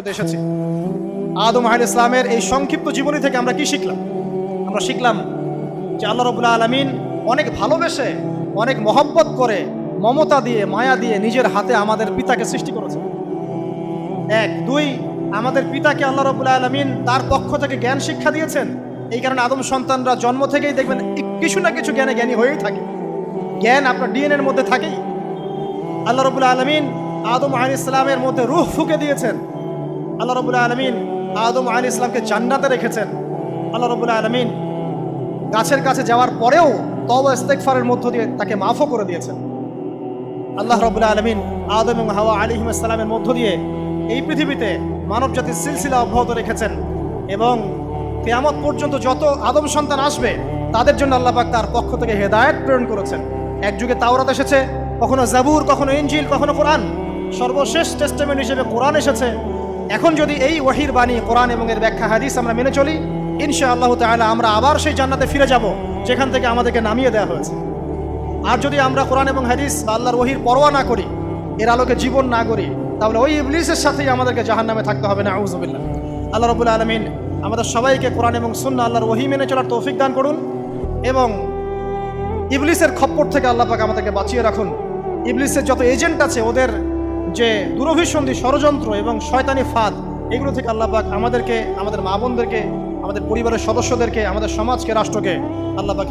এসেছি। আদম আলাইহিস সালামের এই সংক্ষিপ্ত জীবনী থেকে আমরা কি শিখলাম? আমরা শিখলাম যে আল্লাহ রাব্বুল আলামিন অনেক ভালোবেসে, অনেক মহব্বত করে, মমতা দিয়ে, মায়া দিয়ে নিজের হাতে আমাদের পিতাকে সৃষ্টি করেছেন। এক, দুই, আমাদের পিতাকে আল্লাহ রাব্বুল আলামিন তার পক্ষ থেকে জ্ঞান শিক্ষা দিয়েছেন। এই কারণে আদম সন্তানরা জন্ম থেকেই দেখবেন কিছু না কিছু জ্ঞানে জ্ঞানী হয়েই থাকে। জ্ঞান আপনার ডিএনএর মধ্যে থাকেই। আল্লাহ রাব্বুল আলামিন আদম আলাইহিস সালামের মধ্যে রূহ ফুঁকে দিয়েছেন। আল্লাহ রাব্বুল আলামিন আদম আলাইহিস সালামকে জান্নাতে রেখেছেন। আল্লাহ রাব্বুল আলামিন গাছের কাছে যাওয়ার পরেও তওবা ইস্তেগফারের মধ্য দিয়ে তাকে মাফও করে দিয়েছেন। আল্লাহ রাব্বুল আলামিন আদম এবং হাওয়া আলাইহিস সালামের মধ্য দিয়ে এই পৃথিবীতে মানব জাতির সিলসিলা অব্যাহত রেখেছেন এবং কিয়ামত পর্যন্ত যত আদম সন্তান আসবে তাদের জন্য আল্লাহ পাক তার পক্ষ থেকে হেদায়েত প্রেরণ করেছেন। এক যুগে তাওরাত এসেছে, কখনো জাবুর, কখনো ইনজিল, কখনো কোরআন, সর্বশেষ টেস্টামেন্ট হিসেবে কোরআন এসেছে। এখন যদি এই ওহীর বাণী কোরআন এবং এর ব্যাখ্যা হাদিস আমরা মেনে চলি, ইনশাআল্লাহ তাআলা আমরা আবার সেই জান্নাতে ফিরে যাব যেখান থেকে আমাদেরকে নামিয়ে দেওয়া হয়েছে। আর যদি আমরা কোরআন এবং হাদিস বা আল্লাহর ওহীর পরোয়া না করি, এর আলোকে জীবন না করি, তাহলে ওই ইবলিসের সাথেই আমাদেরকে জাহান্নামে থাকতে হবে। নাউযুবিল্লাহ। আল্লাহ রাব্বুল আলামিন আমাদের সবাইকে কোরআন এবং সুন্নাহ আল্লাহর ওহী মেনে চলার তৌফিক দান করুন এবং ইবলিসের খপ্পর থেকে আল্লাহ পাক আমাদেরকে বাঁচিয়ে রাখুন। ইবলিসের যত এজেন্ট আছে, ওদের যে দুরভিসন্ধি, ষড়যন্ত্র এবং শয়তানি ফাঁদ, এগুলো থেকে আল্লাহ পাক আমাদেরকে, আমাদের মা বোনদেরকে, আমাদের পরিবারের সদস্যদেরকে, আমাদের সমাজকে, রাষ্ট্রকে আল্লাহ পাক